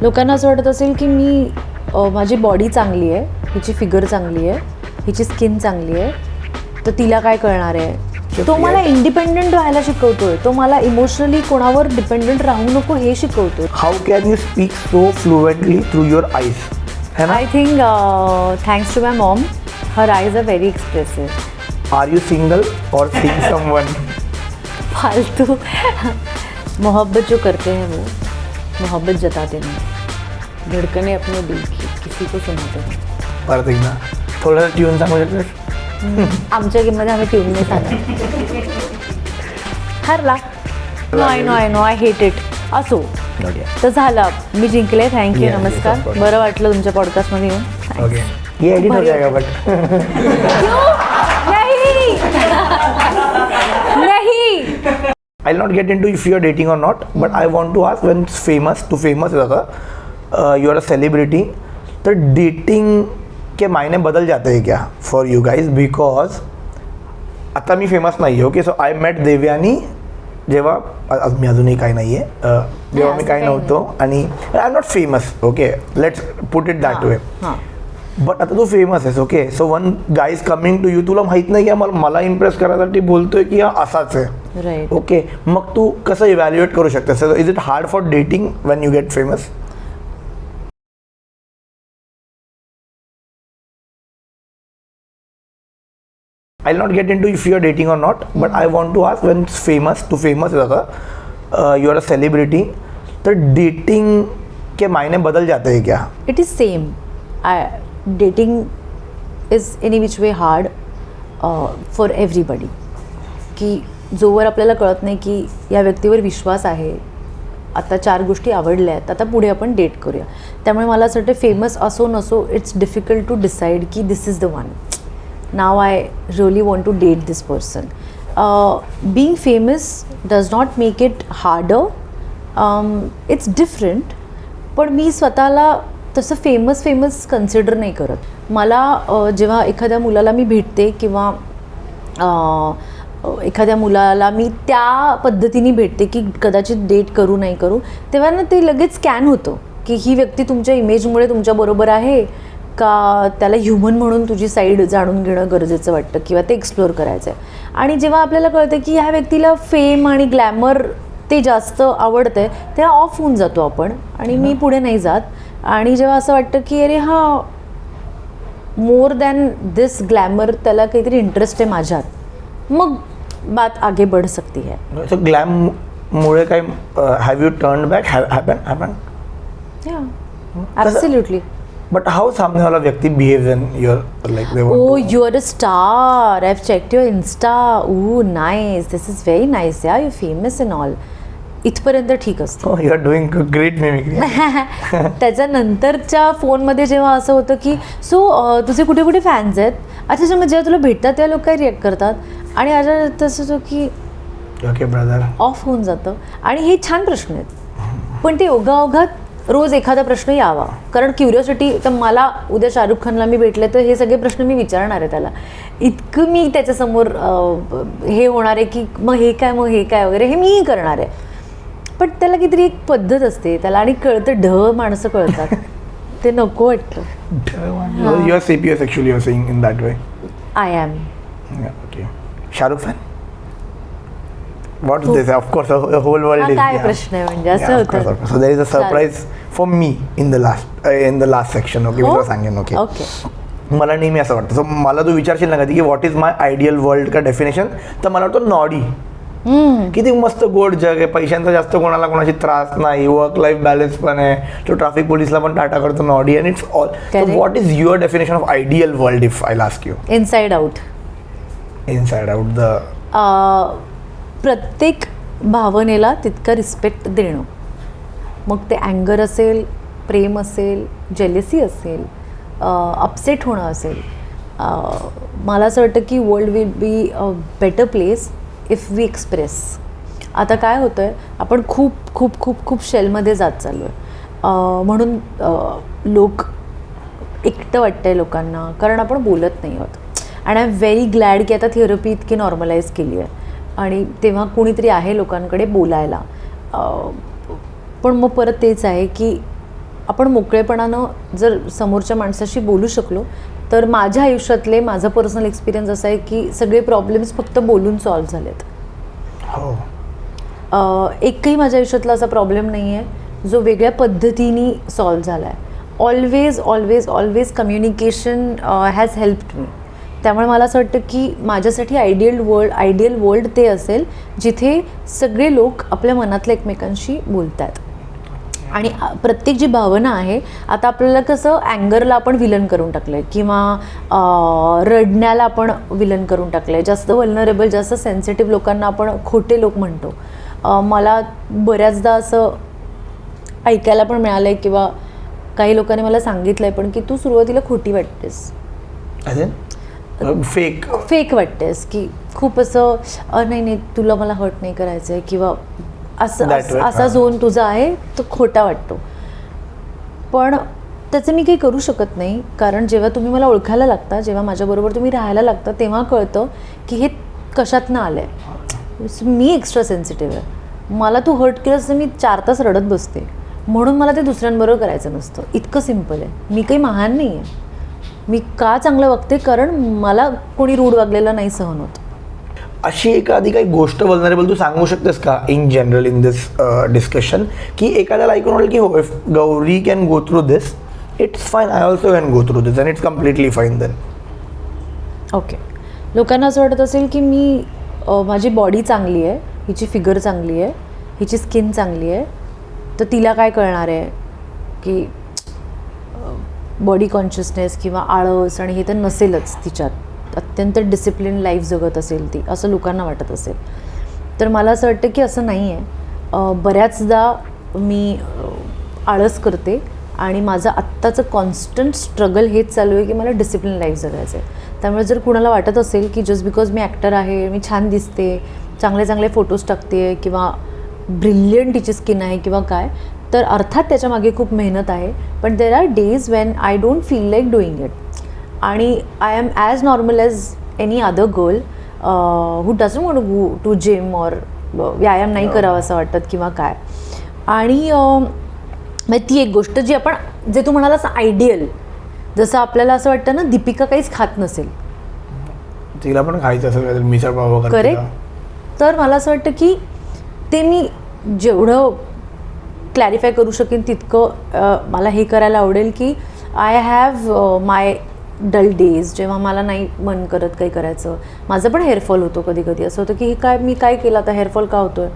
लोकांना असं वाटत असेल की मी माझी बॉडी चांगली आहे, हिची फिगर चांगली आहे, हिची स्किन चांगली आहे, तर तिला काय कळणार आहे. तो मला इंडिपेंडंट राहायला शिकवतोय, तो मला इमोशनली कोणावर डिपेंडंट राहू नको हे शिकवतोय. How can you speak so fluently through your eyes? I think thanks to my mom, her eyes are very expressive. Are you single or seeing someone? फालतू मोहब्बत जो करते हैं वो मोहब्बत जताते नहीं, धड़कने अपने दिल की किसी को सुनाते नहीं. परत एकदा थोडंसं ट्यून सांगू शकतेस? आमच्या गेममध्ये आम्ही ट्यून नाही सांगत. हरला. No I hate it. असो तर झालं, मी जिंकले. थँक्यू, Yeah, नमस्कार. yes, of course. बरं वाटलं तुमच्या पॉडकास्टमध्ये येऊन. Thanks. ओके, ये एडिट हो जाएगा बट नहीं नहीं. I'll not get into if you are dating or not, but I want to ask, when it's famous to famous ज़्यादा, you are a celebrity, तो dating के मायने बदल जाते हैं क्या for you guys? Because आता मी फेमस नाही आहे. Okay, so I met Devyani जेव्हा मी अजूनही काही नाही आहे, जेव्हा मी काही नव्हतो आणि I am not famous. Okay, let's put it that way. But आता तू फेमस आहेस. Okay, so one guy is coming to you, तुला माहीत नाही की मला इम्प्रेस करायसाठी बोलतोय की हा असाच आहे. राईट. ओके, मग तू कसं इव्हॅल्युएट करू शकतेस? Is it hard for dating Wien you get famous? I'll not get into if you are dating or not, but I want to ask, when it's famous to famous ज़्यादा, you are a celebrity, तो dating के मायने बदल जाते हैं क्या? It is same. Dating is any which way hard for everybody. की जोवर आपल्याला कळत नाही की या व्यक्तीवर विश्वास आहे, आता 4 गोष्टी आवडल्या आहेत, आता पुढे आपण डेट करूया. त्यामुळे मला असं वाटतं फेमस असो नसो, इट्स डिफिकल्ट टू डिसाईड की this is the one. Now I really want to date this person. Being famous does not make it harder. It's different. पण मी स्वतःला तसं फेमस कन्सिडर नाही करत. मला जेव्हा एखाद्या मुलाला मी भेटते किंवा एखाद्या मुलाला मी त्या पद्धतीने भेटते की कदाचित डेट करू नाही करू, तेव्हा ना ते लगेच स्कॅन होतं की ही व्यक्ती तुमच्या इमेजमुळे तुमच्याबरोबर आहे का, त्याला ह्युमन म्हणून तुझी साईड जाणून घेणं गरजेचं वाटतं किंवा ते एक्सप्लोअर करायचं आहे. आणि जेव्हा आपल्याला कळतं की ह्या व्यक्तीला फेम आणि ग्लॅमर ते जास्त आवडतं आहे, तेव्हा ऑफ होऊन जातो आपण आणि मी पुढे नाही जात. आणि जेव्हा असं वाटतं की अरे हां, मोर दॅन दिस ग्लॅमर, त्याला काहीतरी इंटरेस्ट आहे माझ्यात, मग बात आगे बढ़ सकती है. सो ग्लॅम मुळे काय have U turn back? Happen? या, ॲब्सोल्युटली. बट हाऊ सामने वाला व्यक्ती behaves in your like they Oh, you are a star. I've checked your Insta. Ooh, nice. This is very nice. Yeah, you're famous and all. इथपर्यंत ठीक असतं. You are doing great mimicry. त्याच्यानंतरच्या फोनमध्ये जेव्हा असं होतं की तुझे कुठे कुठे फॅन्स आहेत, अच्छा जेव्हा तुला भेटतात तेव्हा लोक काय रिॲक्ट करतात, आणि आता तसं होतं की ओके ब्रदर, ऑफ होऊन जातं. आणि हे छान प्रश्न आहेत, पण ते योगायोगात रोज एखादा प्रश्न यावा, कारण क्युरिओसिटी. तर मला उद्या शाहरुख खानला मी भेटले तर हे सगळे प्रश्न मी विचारणार आहे त्याला. इतकं मी त्याच्यासमोर हे होणार आहे की मग हे काय वगैरे हे मीही करणार आहे. पण त्याला काहीतरी एक पद्धत असते त्याला, आणि कळतं माणसं कळतात ते नको वाटतं. You are CPS actually, you are saying in that way. I am. Okay, Shahrukh fan? What's this? Of course, the whole world is. काय प्रश्न आहे म्हणजे असं होतं. So there is a surprise for me in the last section. Okay, मी तुला सांगेन. Okay, मला नेहमी असं वाटतं. सो मला तू विचारशील ना कधी की what is my ideal world का डेफिनेशन, तर मला वाटतं नॉडी. किती मस्त गोड जग आहे, पैशांचा जास्त कोणाची त्रास नाही, वर्क लाईफ बॅलन्स पण आहे, तो ट्रॅफिक पोलिसला पण टाटा करतो Noddy, and it's all. So what is your definition of ideal world if I ask you? Inside out. Inside out. The प्रत्येक भावनेला तितका रिस्पेक्ट देणं, मग ते अँगर असेल, प्रेम असेल, जेलेसी असेल, अपसेट होणं असेल. मला असं वाटतं की world will be a better place if we express. आता काय होतं आहे, आपण खूप खूप खूप खूप शेलमध्ये जात चाललो आहे, म्हणून लोक एकटं वाटतं आहे लोकांना, कारण आपण बोलत नाही आहोत. And I am very glad की आता थेरपी इतकी नॉर्मलाइज केली आहे आणि तेव्हा कोणीतरी आहे लोकांकडे बोलायला. पण मग परत तेच आहे की आपण मोकळेपणानं जर समोरच्या माणसाशी बोलू शकलो तर माझ्या आयुष्यातले माझा पर्सनल एक्सपिरियन्स असा आहे की सगळे प्रॉब्लेम्स फक्त बोलून सॉल्व्ह झालेत. हो. एकही माझ्या आयुष्यातला असा प्रॉब्लेम नाही आहे जो वेगळ्या पद्धतीने सॉल्व्ह झाला आहे. Always always always communication has helped me. त्यामुळे मला असं वाटतं की माझ्यासाठी आयडियल वर्ल्ड ते असेल जिथे सगळे लोक आपल्या मनातल्या एकमेकांशी बोलतात. आणि प्रत्येक जी भावना आहे, आता आपल्याला कसं ॲंगरला आपण विलन करून टाकलं आहे किंवा रडण्याला आपण विलन करून टाकलं आहे, जास्त वल्नरेबल जास्त सेन्सिटिव्ह लोकांना आपण खोटे लोक म्हणतो. मला बऱ्याचदा असं ऐकायला पण मिळालं आहे किंवा काही लोकांनी मला सांगितलं आहे पण की तू सुरुवातीला खोटी वाटतेस, फेक वाटतेस, की खूप असं नाही तुला मला हर्ट नाही करायचं आहे किंवा असा झोन तुझा आहे तो खोटा वाटतो. पण त्याचं मी काही करू शकत नाही, कारण जेव्हा तुम्ही मला ओळखायला लागता, जेव्हा माझ्याबरोबर तुम्ही राहायला लागता तेव्हा कळतं की हे कशातनं आलं आहे. मी एक्स्ट्रा सेन्सिटिव्ह आहे. मला तू हर्ट केलंस तर मी 4 तास रडत बसते, म्हणून मला ते दुसऱ्यांबरोबर करायचं नसतं. इतकं सिम्पल आहे. मी काही महान नाही आहे. मी का चांगलं वागते, कारण मला कोणी रूढ वागलेलं नाही सहन होत. अशी एखादी काही गोष्ट वल्नरेबल तू सांगू शकतेस का in general in this discussion, की एखाद्याला ऐकून वाटेल की हो, if Gauri can go through this, it's fine, I also can go through this and it's completely fine then. Okay. लोकांना असं वाटत असेल की मी माझी बॉडी चांगली आहे, हिची फिगर चांगली आहे, हिची स्किन चांगली आहे, तर तिला काय कळणार आहे की बॉडी कॉन्शियसनेस किंवा आळस आणि हे तर नसेलच तिच्यात, अत्यंत डिसिप्लिन लाईफ जगत असेल ती, असं लोकांना वाटत असेल. तर मला असं वाटतं की असं नाही आहे. बऱ्याचदा मी आळस करते आणि माझं आत्ताचं कॉन्स्टंट स्ट्रगल हेच चालू आहे की मला डिसिप्लिन लाईफ जगायचं आहे. त्यामुळे जर कुणाला वाटत असेल की जस्ट बिकॉज मी ॲक्टर आहे, मी छान दिसते, चांगले चांगले फोटोज टाकते किंवा ब्रिलियंट तिची स्किन आहे किंवा काय, तर अर्थात त्याच्यामागे खूप मेहनत आहे. पण there are days when I don't feel like doing it. आणि I am as normal as any other girl who doesn't want go to gym or व्यायाम नाही करावा असं वाटत किंवा काय. आणि मग ती एक गोष्ट जी आपण, जे तू म्हणालास आयडियल, जसं आपल्याला असं वाटतं ना दीपिका काहीच खात नसेल, तिला पण खायचं असेल मिसळ पाव वगैरे, करेक्ट. तर मला असं वाटतं की ते मी जेवढं क्लॅरिफाय करू शकेन तितकं मला हे करायला आवडेल की I have my dull days, जेव्हा मला नाही मन करत काही करायचं. माझं पण हेअरफॉल होतो कधी कधी. असं होतं की हे काय मी काय केलं आता, हेअरफॉल का होतो आहे,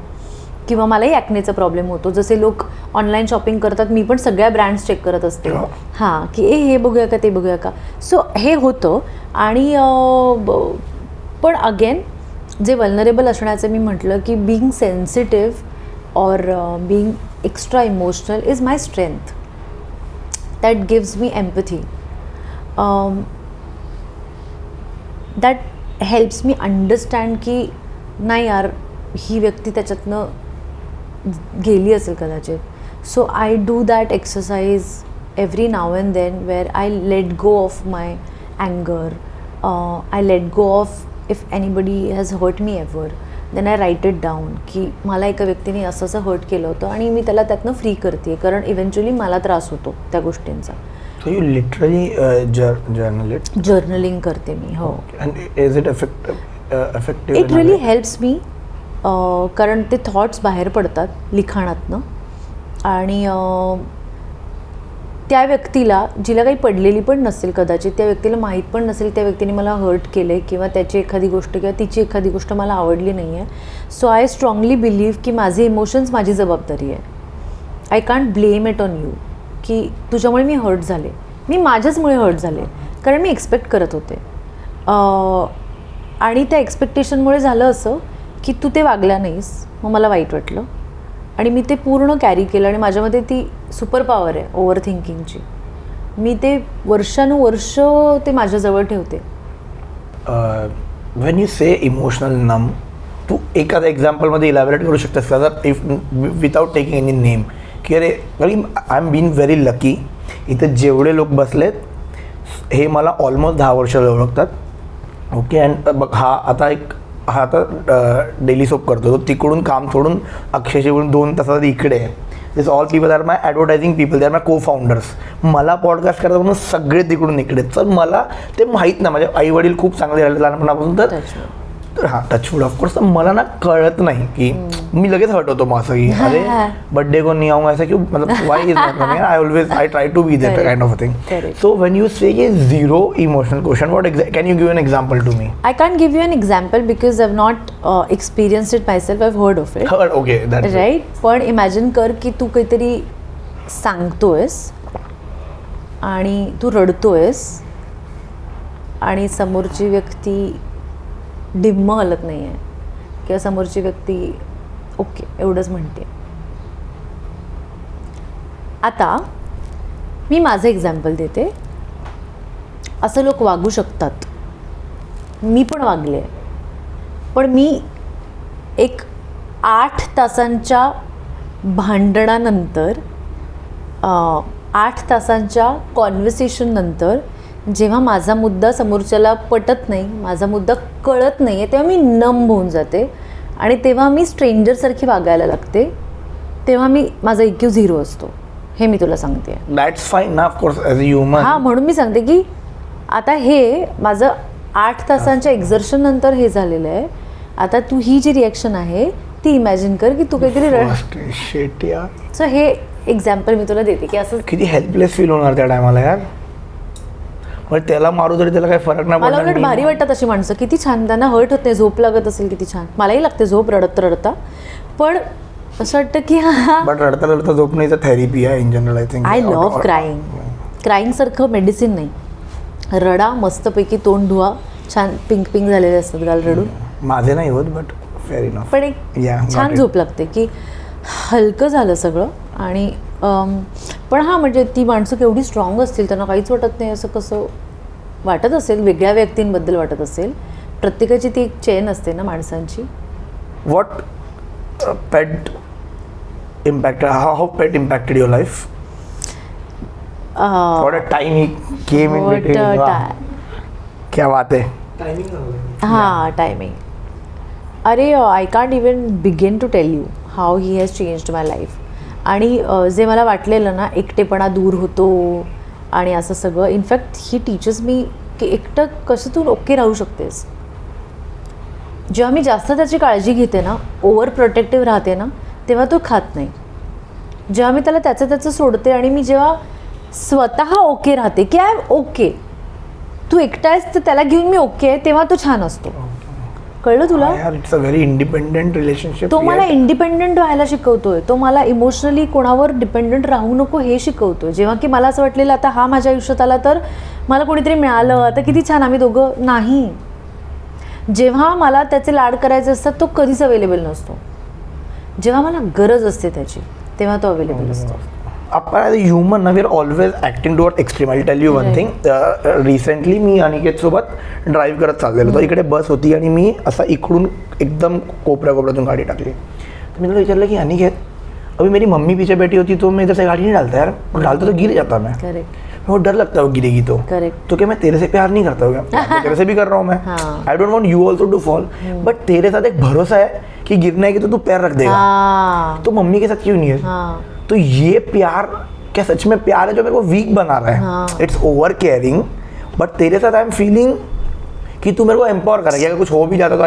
किंवा मलाही ॲक्नेचा प्रॉब्लेम होतो. जसे लोक ऑनलाईन शॉपिंग करतात, मी पण सगळ्या ब्रँड्स चेक करत असते हां, की हे बघूया का ते बघूया का. सो हे होतं. आणि पण अगेन जे वल्नरेबल असण्याचं मी म्हटलं की being sensitive or being extra emotional is my strength. That gives me empathy. That helps me understand की नाही यार, ही व्यक्ती त्याच्यातनं गेली असेल कदाचित. So I do that exercise every now and then where I let go of my अँगर. I let go of if anybody has hurt me ever, then I write it down की मला एका व्यक्तीने असं असं हर्ट केलं होतं आणि मी त्याला त्यातनं फ्री करते, कारण इव्हेंच्युअली मला त्रास होतो त्या गोष्टींचा. So you literally journal it? Journaling करते मी. हो. And is it effective? It really helps me, कारण ते थॉट्स बाहेर पडतात लिखाणातनं. आणि त्या व्यक्तीला, जिला काही पडलेली पण नसेल कदाचित, त्या व्यक्तीला माहीत पण नसेल त्या व्यक्तीने मला हर्ट केलं आहे किंवा त्याची एखादी गोष्ट किंवा तिची एखादी गोष्ट मला आवडली नाही आहे. सो आय स्ट्रॉंगली बिलीव्ह की माझे इमोशन्स माझी जबाबदारी आहे. I can't blame it on you की तुझ्यामुळे मी हर्ट झाले. मी माझ्याचमुळे हर्ट झाले, कारण मी एक्सपेक्ट करत होते. आणि त्या एक्सपेक्टेशनमुळे झालं असं की तू ते वागल्या नाहीस, मग मला वाईट वाटलं आणि मी ते पूर्ण कॅरी केलं. आणि माझ्यामध्ये ती सुपर पॉवर आहे ओव्हर थिंकिंगची. मी ते वर्षानुवर्ष ते माझ्याजवळ ठेवते. वेन यू से इमोशनल नम, तू एखाद्या एक्झाम्पलमध्ये इलॅबोरेट करू शकतेस का, जर if without taking any name, की अरे I am been very lucky, इथं जेवढे लोक बसलेत हे मला ऑलमोस्ट 10 वर्ष ओळखतात. ओके. अँड बघ हा आता डेली सोप करतो, तो तिकडून काम सोडून अक्षरशः 2 तासात इकडे आहे. This all people are my advertising people, they are my cofounders. मला पॉडकास्ट करतात म्हणून सगळे तिकडून इकडे. तर मला ते माहीत नाही, माझे आई वडील खूप चांगले राहिले लहानपणापासून. तर हां, टचवूड ऑफकोर्स. तर मला ना कळत नाही की मी लगेच हर्ट होतो मग असं की अरे बर्थडे को नहीं आऊंगा ऐसा क्यों, मतलब why is not coming. I try to be that kind of a thing. So when you say ये zero emotional quotient, what can you give an example to me? I can't give you an example because I've not experienced it myself. I've heard of it. Heard, okay, that's it. Right. पण imagine कर की तू काहीतरी सांगतोयस आणि तू रडतोयस आणि समोरची व्यक्ती डिम्म हलत नाही आहे किंवा समोरची व्यक्ती ओके एवढंच म्हणते. आता मी माझं एक्झाम्पल देते. असं लोक वागू शकतात, मी पण वागले. पण मी एक 8 तासांच्या भांडणानंतर 8 तासांच्या कॉन्व्हर्सेशननंतर जेव्हा माझा मुद्दा समोरच्याला पटत नाही, माझा मुद्दा कळत नाही आहे, तेव्हा मी नम होऊन जाते आणि तेव्हा मी स्ट्रेंजरसारखी वागायला लागते. तेव्हा माझा IQ 0 असतो. हे मी तुला सांगते. दॅट्स फाईन ना, ऑफकोर्स ॲज अ ह्युमन. हां, म्हणून मी सांगते की आता हे माझं 8 तासांच्या एक्झर्शन नंतर हे झालेलं आहे. आता तू ही जी रिॲक्शन आहे ती इमॅजिन कर की तू काहीतरी शिट यार. सो हे एक्झाम्पल मी तुला देते की असं किती हेल्पलेस फील होणार त्या टायमाला यार. मग त्याला मारू तरी त्याला काही फरक नाही मला पडणार. उलट भारी वाटतात अशी माणसं. किती छान, त्यांना हर्ट होत नाही, झोप लागत असेल किती छान. मलाही लागते झोप रडता रडता. पण असं वाटतं की हा बट रडता रडता झोप नाही तर थेरपी आहे in general. I think I love crying. क्राईंगसारखं मेडिसिन नाही. रडा मस्तपैकी, तोंड धुवा, छान पिंक पिंक झालेले असतात गाल रडून. माझे नाही होत बट फेअर इनफ. पण एक छान झोप लागते की हलकं झालं सगळं. आणि पण हां, म्हणजे ती माणसं केवढी स्ट्रॉंग असतील, त्यांना काहीच वाटत नाही. असं कसं वाटत असेल, वेगळ्या व्यक्तींबद्दल वाटत असेल. प्रत्येकाची ती एक चेन असते ना माणसांची. What pet impacted, how pet impacted your life? What a time he came in between. क्या बात है. हां, टायमिंग. अरे I can't even begin to tell you how he has changed my life. आणि जे मला वाटलेलं ना, एकटेपणा दूर होतो आणि असं सगळं, इनफॅक्ट ही टीचर्स मी की एकटं कसं तू ओके राहू शकतेस. जेव्हा मी जास्त त्याची काळजी घेते ना, ओव्हर प्रोटेक्टिव्ह राहते ना, तेव्हा तो खात नाही. जेव्हा मी त्याला त्याचं सोडते आणि मी जेव्हा स्वतः ओके राहते की आय एम ओके, तू एकटा आहेस तर त्याला घेऊन मी ओके आहे, तेव्हा तो छान असतो. कळलं तुला? It's a very independent relationship. तो मला इंडिपेंडंट व्हायला शिकवतोय. तो मला इमोशनली कोणावर डिपेंडंट राहू नको हे शिकवतोय. जेव्हा की मला असं वाटलेलं आता हा माझ्या आयुष्यात आला तर मला कोणीतरी मिळालं, आता किती छान आम्ही दोघं. नाही, जेव्हा मला त्याचे लाड करायचे असतात तो कधीच अवेलेबल नसतो. जेव्हा मला गरज असते त्याची तेव्हा तो अवेलेबल असतो. आपण ॲज अ ह्युमन ना, we are always acting toward extreme. I tell you one thing. Recently मी अनिकेतसोबत ड्राईव्ह करत चाललेलो होतो. इकडे बस होती आणि मी असा इकडून एकदम कोपऱ्यातून गाडी टाकली. तर मी तुला विचारलं की अनिकेत, अभी मेरी मम्मी पीछे बैठी होती तो मैं इधर से गाड़ी नहीं डालता यार, डालता तो गिर जाता मैं. करेक्ट. वो डर लगता है वो गिरेगी तो. करेक्ट. तो क्या मैं तेरे से प्यार नहीं करता हूँ क्या? तेरे से भी कर रहा हूँ मैं. I don't want you also to fall, but तेरे साथ एक भरोसा है कि गिरना है कि तो तू पैर रख देगा. तो मम्मी के साथ क्यों नहीं है? तो ये प्यार क्या सच में प्यार है जो मेरे को वीक बना रहा है? It's over caring. बट तेरे साथ आई एम फीलिंग कि तू मेरे को एम्पावर करेगी. अगर कुछ हो भी जाता तो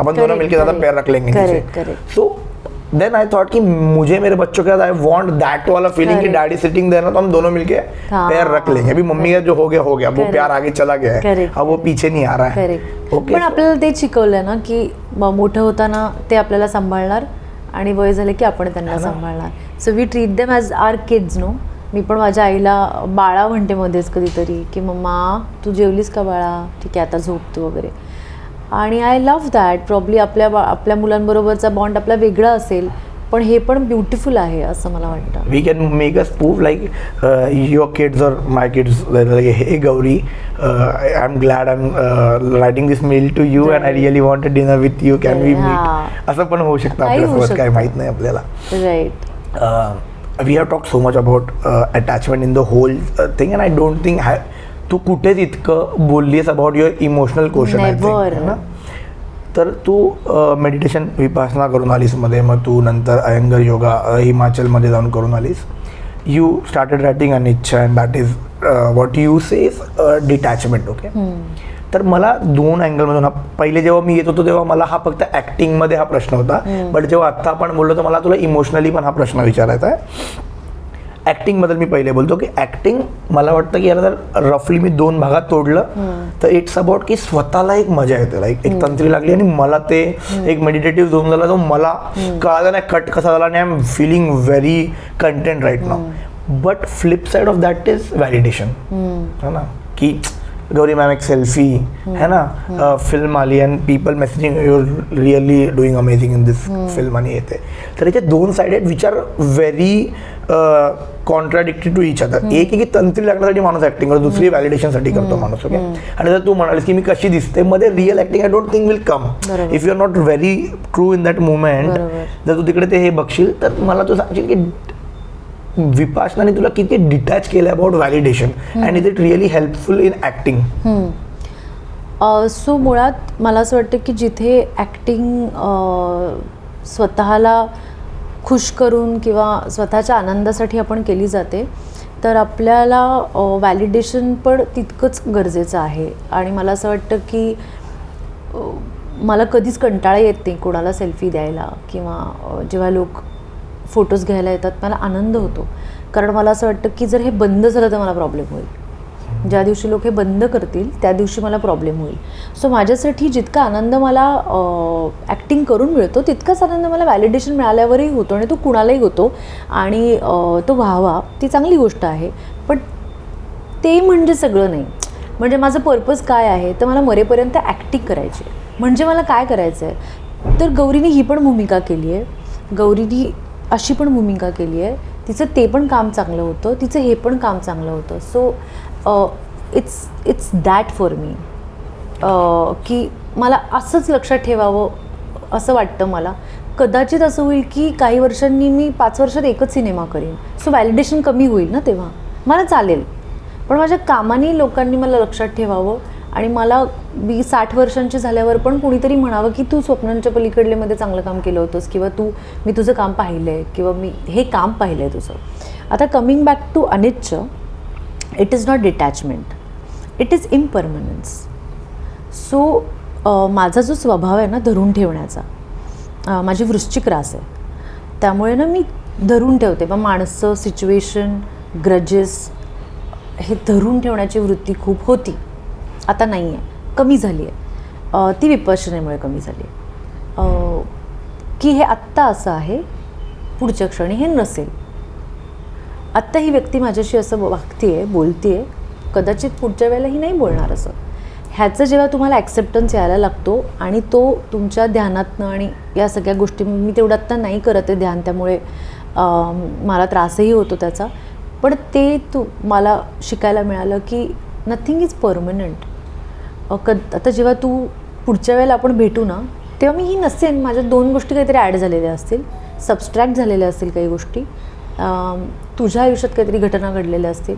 अपन दोनों मिलकर ज़्यादा पैर रख लेंगे नीचे. सो देन आई थॉट कि मुझे मेरे बच्चों के साथ आई वांट दैट वाला फीलिंग कि डैडी सिटिंग देयर ना, तो हम दोनों मिलके पैर रख लेंगे. अभी मम्मी का जो हो गया वो प्यार आगे चला गया है, अब वो पीछे नहीं आ रहा है. ओके. पण आपल्याला ते शिकवलं ना की मोठं होताना ते आपल्याला सांभाळणार आणि वय झालं की आपण त्यांना सांभाळणार. So we treat them as are kids. No, मी पण माझ्या आईला बाळा म्हणते मध्येच कधीतरी की मम्मा तू जेवलीस का बाळा, ठीक आहे आता झोपतो वगैरे. आणि आय लव्ह दॅट. प्रॉब्ली आपल्या मुलांबरोबरचा बॉन्ड आपला वेगळा असेल, पण हे पण ब्युटिफुल आहे असं मला वाटतं. We can make us prove like your kids और my kids, hey Gauri, I am glad I am writing this mail to you and I really want a dinner with you, can we meet. असं पण होऊ शकतं आपल्यासोबत, काय माहीत नाही आपल्याला. Right. We have talk so much about attachment in the whole thing, and I don't think तू कुठेच इतकं बोललीस अबाउट युअर इमोशनल क्वेश्चन आहे ना. तर तू मेडिटेशन विपासना करून आलीस मध्ये, मग तू नंतर अयंगर योगा हिमाचलमध्ये जाऊन करून आलीस. यू स्टार्टेड रायटिंग अनिच्छा and that is what you say is detachment. Okay, तर मला दोन अँगलमधून पहिले जेव्हा मी येत होतो तेव्हा मला हा फक्त ॲक्टिंगमध्ये हा प्रश्न होता, बट जेव्हा आत्ता आपण बोललो तर मला तुला इमोशनली पण हा प्रश्न विचारायचा आहे. ॲक्टिंगबद्दल मी पहिले बोलतो की ॲक्टिंग मला वाटतं की याला जर रफली मी 2 भागात तोडलं तर इट्स अबाउट की स्वतःला एक मजा येते. लाईक एक तंत्री लागली आणि मला ते एक मेडिटेटिव्ह झोन झाला, तो मला कळालं नाही कट कसा झाला, आणि I am feeling very content right now. But flip side of that is validation, है ना, की गौरी मॅम एक सेल्फी है ना, फिल्म आली and people messaging you really doing amazing in this film आणि येते. तर याचे 2 साइड आहेत which are very contradictory to each other. एक की तंत्री लागण्यासाठी माणूस ऍक्टिंग करतो, दुसरी व्हॅलिडेशनसाठी करतो माणूस. ओके, आणि जर तू म्हणालीस की मी कशी दिसते मध्ये real acting I don't think will come if you are not very true in that movement. जर तू तिकडे ते हे बघशील तर मला तू सांगशील की विपासनाने तुला किती डिटॅच केलं about validation and is it really helpful in acting. So मुळात मला असं वाटतं की जिथे ॲक्टिंग स्वतःला खुश करून किंवा स्वतःच्या आनंदासाठी आपण केली जाते, तर आपल्याला व्हॅलिडेशन पण तितकंच गरजेचं आहे. आणि मला असं वाटतं की मला कधीच कंटाळा येत नाही कोणाला सेल्फी द्यायला, किंवा जेव्हा लोक फोटोज घ्यायला येतात मला आनंद होतो. कारण मला असं वाटतं की जर हे बंद झालं तर मला प्रॉब्लेम होईल. ज्या दिवशी लोक हे बंद करतील त्या दिवशी मला प्रॉब्लेम होईल. सो माझ्यासाठी जितका आनंद मला ॲक्टिंग करून मिळतो तितकाच आनंद मला व्हॅलिडेशन मिळाल्यावरही होतो, आणि तो कुणालाही होतो, आणि तो व्हावा ती चांगली गोष्ट आहे. पण ते म्हणजे सगळं नाही. म्हणजे माझं पर्पज काय आहे तर मला मरेपर्यंत ॲक्टिंग करायची. म्हणजे मला काय करायचं आहे तर गौरीने ही पण भूमिका केली आहे, गौरीने अशी पण भूमिका केली आहे, तिचं ते पण काम चांगलं होतं, तिचं हे पण काम चांगलं होतं. So it's that for me, की मला असंच लक्षात ठेवावं असं वाटतं मला. कदाचित असं होईल की काही वर्षांनी मी 5 वर्षात एकच सिनेमा करीन, सो व्हॅलिडेशन कमी होईल ना, तेव्हा मला चालेल. पण माझ्या कामाने लोकांनी मला लक्षात ठेवावं, आणि मला मी 60 वर्षांची झाल्यावर पण कोणीतरी म्हणावं की तू स्वप्नांच्या पलीकडलेमध्ये चांगलं काम केलं होतंस, किंवा मी तुझं काम पाहिलं आहे, किंवा मी हे काम पाहिलं आहे तुझं. आता कमिंग बॅक टू अनिच्छा, it is not detachment, it is impermanence. So माझा जो स्वभाव आहे ना धरून ठेवण्याचा, माझी वृश्चिक रास आहे, त्यामुळे ना मी धरून ठेवते. मग माणसं, सिच्युएशन, ग्रजेस हे धरून ठेवण्याची वृत्ती खूप होती, आता नाही आहे, कमी झाली आहे. ती विपश्यनेमुळे कमी झाली आहे, की हे आत्ता असं आहे, पुढच्या क्षणी हे नसेल. आत्ता ही व्यक्ती माझ्याशी असं वागते आहे, बोलते आहे, कदाचित पुढच्या वेळेला ही नाही बोलणार असं. ह्याचं जेव्हा तुम्हाला ॲक्सेप्टन्स यायला लागतो आणि तो तुमच्या ध्यानातनं, आणि या सगळ्या गोष्टी मी तेवढं आत्ता नाही करत आहे ध्यान, त्यामुळे मला त्रासही होतो त्याचा, पण ते मला शिकायला मिळालं की नथिंग इज परमनंट. आता जेव्हा तू पुढच्या वेळेला आपण भेटू ना, तेव्हा मी ही नसेन, माझ्या 2 गोष्टी काहीतरी ॲड झालेल्या असतील, सबस्ट्रॅक्ट झालेल्या असतील काही गोष्टी, तुझ्या आयुष्यात काहीतरी घटना घडलेल्या असतील.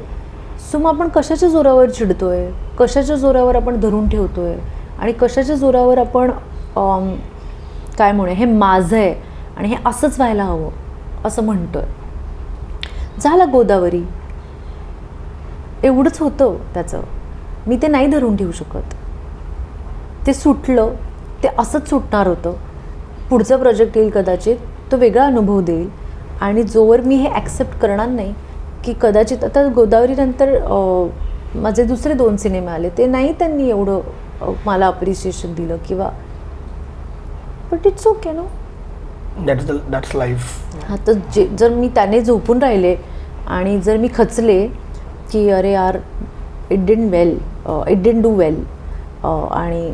सो मग आपण कशाच्या जोरावर चिडतो आहे, कशाच्या जोरावर आपण धरून ठेवतो आहे, आणि कशाच्या जोरावर आपण काय म्हणू, हे माझं आहे आणि हे असंच व्हायला हवं असं म्हणतो आहे. झाला गोदावरी, एवढंच होतं त्याचं. मी ते नाही धरून ठेवू शकत. ते सुटलं, ते असंच सुटणार होतं. पुढचा प्रोजेक्ट येईल कदाचित, तो वेगळा अनुभव देईल, आणि जोवर मी हे ॲक्सेप्ट करणार नाही की कदाचित आता गोदावरीनंतर माझे दुसरे 2 सिनेमे आले, ते नाही त्यांनी एवढं मला अप्रिसिएशन दिलं, किंवा but it's okay no, that's life. हां, तर जर मी त्याने झोपून राहिले आणि जर मी खचले की अरे यार इट डिडंट डू वेल, आणि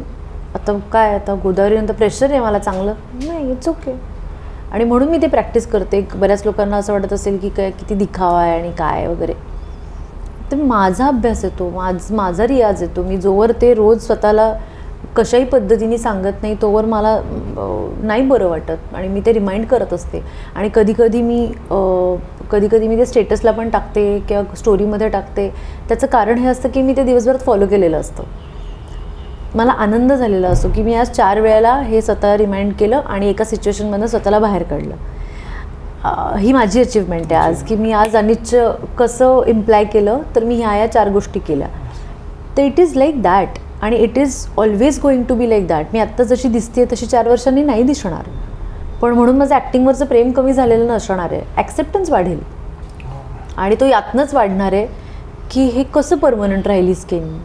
आता काय, आता गोदावरीनंतर प्रेशर आहे मला चांगलं, नाही, इट्स ओके. आणि म्हणून मी ते प्रॅक्टिस करते. बऱ्याच लोकांना असं वाटत असेल की काय किती दिखावा आहे आणि काय वगैरे, तर माझा अभ्यास येतो, माझा रियाज येतो. मी जोवर ते रोज स्वतःला कशाही पद्धतीने सांगत नाही तोवर मला नाही बरं वाटत, आणि मी ते रिमाइंड करत असते. आणि कधी कधी मी ते स्टेटसला पण टाकते किंवा स्टोरीमध्ये टाकते. त्याचं कारण हे असतं की मी ते दिवसभरात फॉलो केलेलं असतं. मला आनंद झालेला असतो की मी आज 4 वेळेला हे स्वतः रिमाइंड केलं आणि एका सिच्युएशनमधनं स्वतःला बाहेर काढलं. ही माझी अचिव्हमेंट आहे आज, की मी आज अनिच्य कसं इम्प्लाय केलं तर मी ह्या 4 गोष्टी केल्या. तर इट इज लाईक दॅट आणि it is always going to be like that. मी आत्ता जशी दिसते तशी 4 वर्षांनी नाही दिसणार, पण म्हणून माझं ॲक्टिंगवरचं प्रेम कमी झालेलं नसणार आहे. ॲक्सेप्टन्स वाढेल आणि तो यातनंच वाढणार आहे की हे कसं परमनंट राहिली स्किन,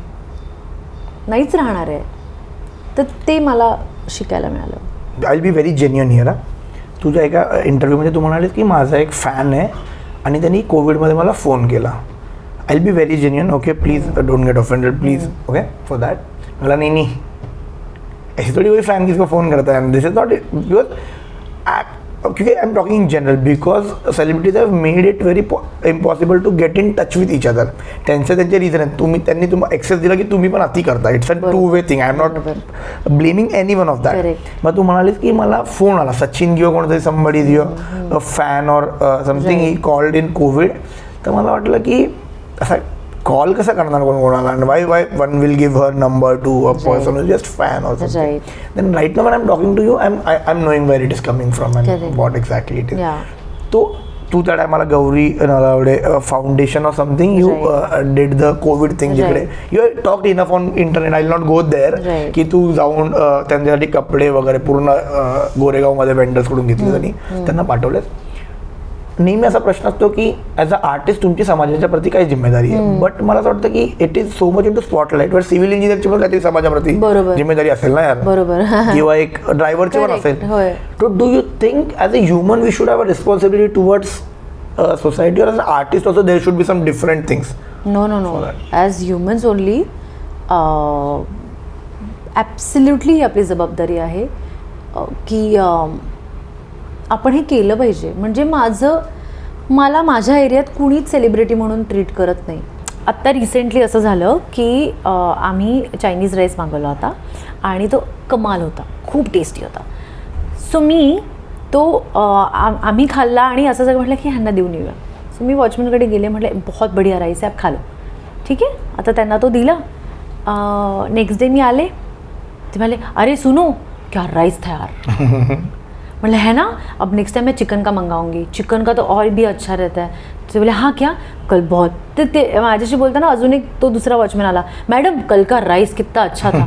नाहीच राहणार आहे. तर ते मला शिकायला मिळालं. I will be very genuine here. तुझ्या एका इंटरव्ह्यूमध्ये तू म्हणालीस की माझा एक फॅन आहे आणि त्यांनी कोविडमध्ये मला फोन केला. I will be very genuine. Okay please don't get offended please. Okay for that मला नहीं ऐसी थोड़ी कोई फैन किसको फ़ोन करता है. दिस इज नॉट बिकॉज क्योंकि I am talking in general because celebrities have made it very impossible to get in touch with each other. त्यांचे reason आहेत. त्यांनी तुम्हाला एक्सेस दिला की तुम्ही पण अति करता. It's a two way thing. I am not blaming any one of that. मग तू म्हणालीस की मला फोन आला सचिन किंवा कोणतरी समबडी किंवा fan or something he called in Covid. तर मला वाटलं की असा कॉल कसा करणार कोणाला आणि why one will give her number to a person who just fan or something. Then right now when I am talking to you I am knowing where it is coming from and what exactly it is. तो तू त्या टायमाला Gauri Nalawade foundation or something you did the COVID thing जिकडे you talked enough on internet. I will not go there की तू जाऊन त्यांच्यासाठी कपडे वगैरे पूर्ण गोरेगावमध्ये वेंडर्सकडून घेतले आणि त्यांना पाठवलेस. नेहमी असा प्रश्न असतो की ॲज अ आर्टिस्ट तुमची समाजाच्या प्रती काय जिम्मेदारी आहे. बट मला असं वाटतं की it is so much in to spotlight. वर सिव्हिल इंजिनियरची पण काहीतरी समाजाप्रती जिम्मेदारी असेल ना यार. बरोबर. किंवा एक ड्रायव्हरची पण असेल. So do you think as a human we should have a responsibility towards society, और as a artist also there should be some different things? No as humans only absolutely ही आपली जबाबदारी आहे की आपण हे केलं पाहिजे. म्हणजे मला माझ्या एरियात कुणीच सेलिब्रिटी म्हणून ट्रीट करत नाही. आत्ता रिसेंटली असं झालं की आम्ही चायनीज राईस मागवला होता आणि तो कमाल होता, खूप टेस्टी होता. सो मी तो आम्ही खाल्ला आणि असं सगळं म्हटलं की ह्यांना देऊन येऊया. सो मी वॉचमॅनकडे गेले, म्हटलं बहुत बढ़िया राईस आहे, आप खा लो. ठीक आहे. आता त्यांना तो दिला. नेक्स्ट डे मी आले, ते म्हणाले अरे सुनो क्या राइस था यार. मतलब है ना, अब नेक्स्ट टाइम मैं चिकन का मंगाऊंगी, चिकन का तो और भी अच्छा रहता है. तो बोले हाँ क्या, कल बहुत. ते माझ्याशी बोलताना अजून एक तो दुसरा वॉचमॅन आला, मॅडम कल का राईस कितना अच्छा था.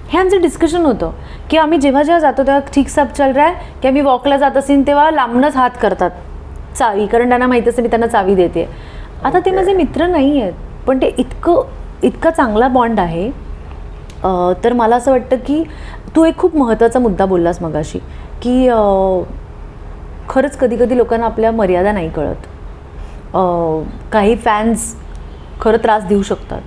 हे आमचं डिस्कशन होतं की आम्ही जेव्हा जातो तेव्हा ठीक सब चल रहा है की आम्ही वॉकला जात असेल तेव्हा लांबनच हात करतात चावी, कारण त्यांना माहिती असेल मी त्यांना चावी देते. आता ते माझे मित्र नाही आहेत, पण ते इतका चांगला बॉन्ड आहे. तर मला असं वाटतं की तू एक खूप महत्त्वाचा मुद्दा बोललास मगाशी की खरंच कधी लोकांना आपल्या मर्यादा नाही कळत. काही फॅन्स खरं त्रास देऊ शकतात.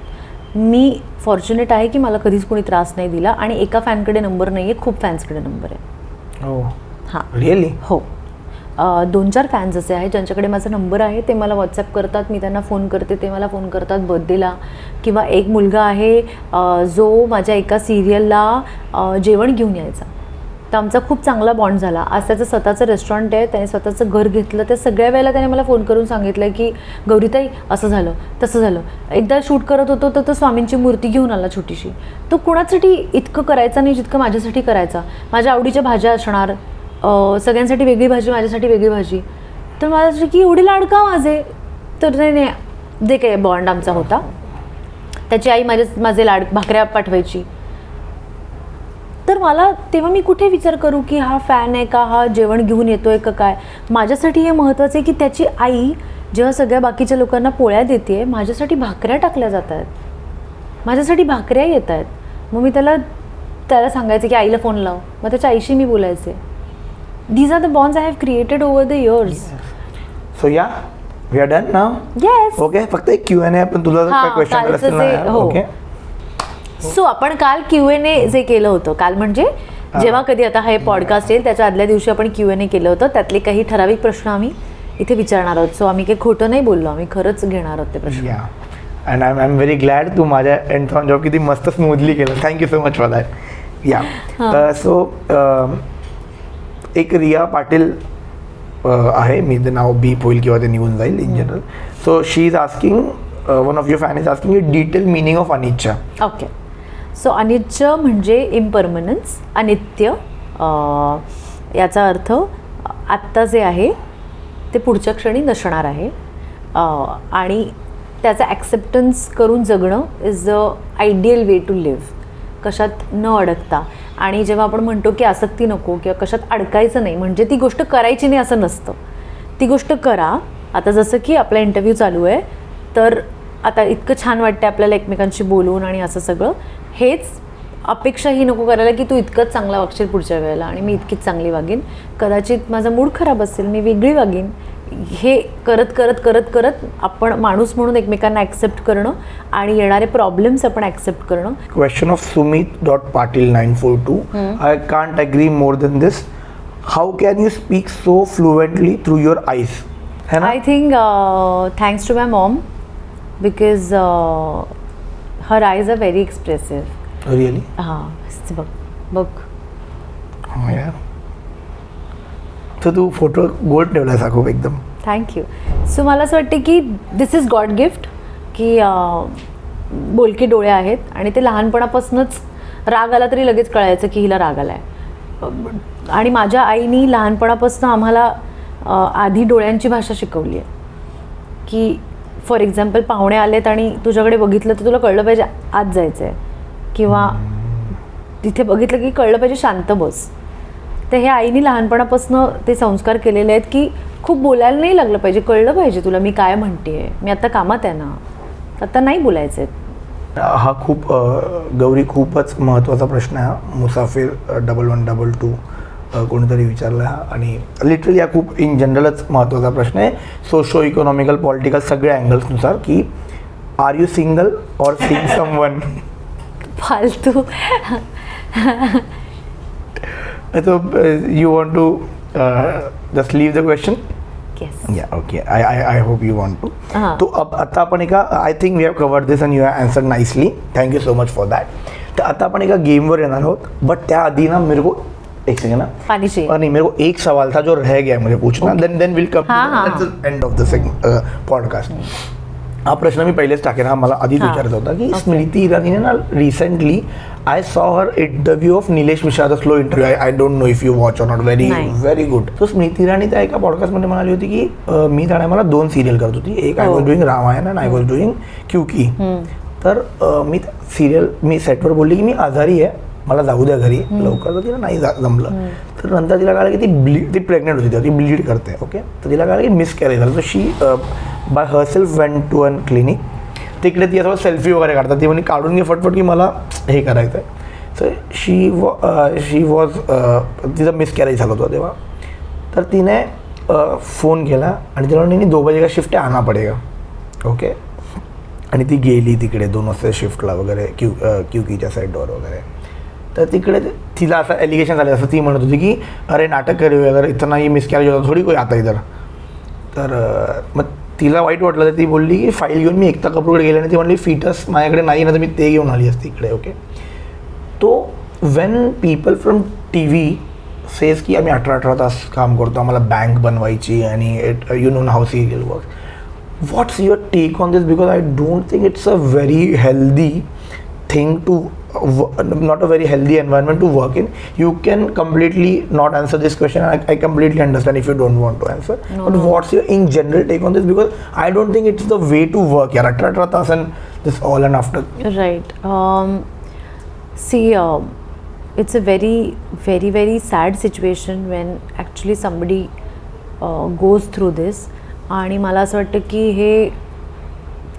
मी फॉर्च्युनेट आहे की मला कधीच कोणी त्रास नाही दिला आणि एका फॅनकडे नंबर नाही आहे, खूप फॅन्सकडे नंबर आहे. हो हां रिअली? हो. 2-4 फॅन्स असे आहेत ज्यांच्याकडे माझा नंबर आहे, ते मला व्हॉट्सॲप करतात, मी त्यांना फोन करते, ते मला फोन करतात बर्थडेला. किंवा एक मुलगा आहे जो माझ्या एका सिरियलला जेवण घेऊन यायचा, तर आमचा खूप चांगला बॉन्ड झाला. आज त्याचं स्वतःचं रेस्टॉरंट आहे, त्याने स्वतःचं घर घेतलं. त्या सगळ्या वेळेला त्याने मला फोन करून सांगितलं की गौरीताई असं झालं तसं झालं. एकदा शूट करत होतो तर तो स्वामींची मूर्ती घेऊन आला छोटीशी. तो कुणासाठी इतकं करायचा नाही जितकं माझ्यासाठी करायचा. माझ्या आवडीच्या भाज्या असणार, सगळ्यांसाठी वेगळी भाजी, माझ्यासाठी वेगळी भाजी. तर माझ्यासाठी की एवढे लाडका माझे. तर नाही जे काही बॉन्ड आमचा होता, त्याची आई माझे भाकऱ्या पाठवायची. तर मला तेव्हा मी कुठे विचार करू की हा फॅन आहे का, हा जेवण घेऊन येतोय का काय. माझ्यासाठी हे महत्त्वाचं आहे की त्याची आई जेव्हा सगळ्या बाकीच्या लोकांना पोळ्या देते, माझ्यासाठी भाकऱ्या टाकल्या जात आहेत, माझ्यासाठी भाकऱ्या येत आहेत. मग मी त्याला सांगायचं की आईला फोन लाव, मग त्याच्या आईशी मी बोलायचे. These are the bonds I have created over the years. So yeah, we are done now. Yes. Okay, फक्त एक Q&A आपण तुला काय क्वेश्चन असतील ना. ओके. सो आपण काल Q&A जे केलं होतं, काल म्हणजे जेव्हा कधी आता हे पॉडकास्ट येईल त्याच्या आदल्या दिवशी आपण Q&A केलं होतं. त्यातले काही ठराविक प्रश्न आम्ही इथे विचारणार आहोत. सो आम्ही काही खोटं नाही बोललो, आम्ही खरंच घेणार आहोत ते प्रश्न. Yeah and I am very glad तू माझ्या एंड ऑन जॉब किती मस्त स्मूथली केलं. Thank you so much for that. Yeah so एक रिया पाटील आहे, मी ते नाव बीप होईल किंवा ते निघून जाईल in general. So she is asking, one of your fan is asking you detail meaning of अनिच्छा. ओके. सो अनित्य म्हणजे इम्परमनन्स, अनित्य याचा अर्थ आत्ता जे आहे ते पुढच्या क्षणी नसणार आहे. आणि त्याचा ॲक्सेप्टन्स करून जगणं is the ideal way to live, कशात न अडकता. आणि जेव्हा आपण म्हणतो की आसक्ती नको किंवा कशात अडकायचं नाही, म्हणजे ती गोष्ट करायची नाही असं नसतं, ती गोष्ट करा. आता जसं की आपला इंटरव्ह्यू चालू आहे, तर आता इतकं छान वाटतं आपल्याला एकमेकांशी बोलून आणि असं सगळं. हेच अपेक्षाही नको करायला की तू इतकंच चांगला वागशील पुढच्या वेळेला आणि मी इतकीच चांगली वागेन. कदाचित माझा मूड खराब असेल, मी वेगळी वागेन. हे करत करत करत करत आपण माणूस म्हणून एकमेकांना ॲक्सेप्ट करणं आणि येणारे प्रॉब्लेम्स आपण ॲक्सेप्ट करणं. Question of Sumit.Patil942. I can't agree more than this. How can you speak so fluently through your eyes? है ना? I think thanks to my mom, because her eyes are very expressive. Really? हां, बघ. हो यार. तर तू photo gold ठेवला साखू एकदम. थँक्यू. सो मला असं वाटतं की दिस इज गॉड गिफ्ट, की बोलके डोळे आहेत आणि ते लहानपणापासूनच राग आला तरी लगेच कळायचं की हिला राग आला आहे. आणि माझ्या आईनी लहानपणापासून आम्हाला आधी डोळ्यांची भाषा शिकवली आहे, की फॉर एक्झाम्पल पाहुणे आलेत आणि तुझ्याकडे बघितलं तर तुला कळलं पाहिजे आत जायचं आहे, किंवा तिथे बघितलं की कळलं पाहिजे शांत बस. तर हे आईनी लहानपणापासून ते संस्कार केलेले आहेत की खूप बोलायला नाही लागलं पाहिजे, कळलं पाहिजे तुला मी काय म्हणते, मी आता कामात आहे ना, आता नाही बोलायचं आहे. हा खूप गौरी खूपच महत्त्वाचा प्रश्न आहे हा. मुसाफिर 1122 कोणीतरी विचारला हा. आणि लिटरली हा खूप इन जनरलच महत्त्वाचा प्रश्न आहे, सोशो इकॉनॉमिकल पॉलिटिकल सगळ्या अँगल्सनुसार, की are you single or seeing someone. फालतू. So you want to just leave the question? Yes. Yeah, okay. I hope you want to. हाँ. तो अब आता आपण एका I think we have covered this and you have answered nicely. Thank you so much for that. तर आता आपण एका गेमवर येणार आहोत, बट त्याआधी ना मेरे को एक सेकंड ना, पानी चाहिए. नहीं मेरे को एक सवाल था जो रह गया मुझे पूछना, देन विल कम हाँ. End of the podcast. हा प्रश्न मी पहिलेच टाकेन, हा मला आधीच विचारायचा होता की स्मृती इराणीने ना recently I saw her interview of Nilesh Mishra, slow interview. I don't know if you watch or not. Very good. So Smriti Irani त्या एका पॉडकास्टमध्ये म्हणाली होती की मी त्या मला 2 सिरियल करत होती. एक I was doing Ramayan and I was doing क्यूकी. तर मी सेटवर बोलली की मी आजारी आहे, मला जाऊ द्या घरी लवकर. तर तिला नाही जमलं. तर नंतर तिला कळलं की ती प्रेग्नेंट होती, ती ब्लीड करते. ओके. तर तिला कळलं की मिसकॅरेज झालं. तर she by herself went to an clinic. तिकडे ती असं सेल्फी वगैरे काढतात, ती म्हणे काढून घे फटफट की मला हे करायचं आहे. सो शी वॉज तिचं मिसकॅरेज झालं होतं तेव्हा. तर तिने फोन केला आणि तिला म्हणे 2 बजे का शिफ्ट आहे, आना पडेगा. ओके. आणि ती गेली तिकडे 2 वाजता शिफ्टला वगैरे, क्यूकीच्या साईडवर वगैरे. तर तिकडे तिला असं एलिगेशन झाले, असं ती म्हणत होती की अरे नाटक करे अगर इतना ही मिसकॅरेज होता थोडी कोई आता इधर. तर मग तिला वाईट वाटलं, तर ती बोलली की फाईल घेऊन मी एकता कपूरकडे गेले आणि ती म्हणली फिटस माझ्याकडे नाही ना, तर मी ते घेऊन आली असते इकडे. ओके. तो Wien people from TV says की आम्ही 18 तास काम करतो, आम्हाला बँक बनवायची आणि you know how serial work. What's your take on this? Because I don't think it's a very healthy thing to, not a very healthy environment to work in. You can completely not answer this question. I completely understand if you don't want to answer. No, but no. what's your in general take on this? Because I don't think it's the way to work. Yeah, 18 taas and this all and after. Right. See, it's a very, very, very sad situation when actually somebody goes through this. आणि मला असं वाटतं की हे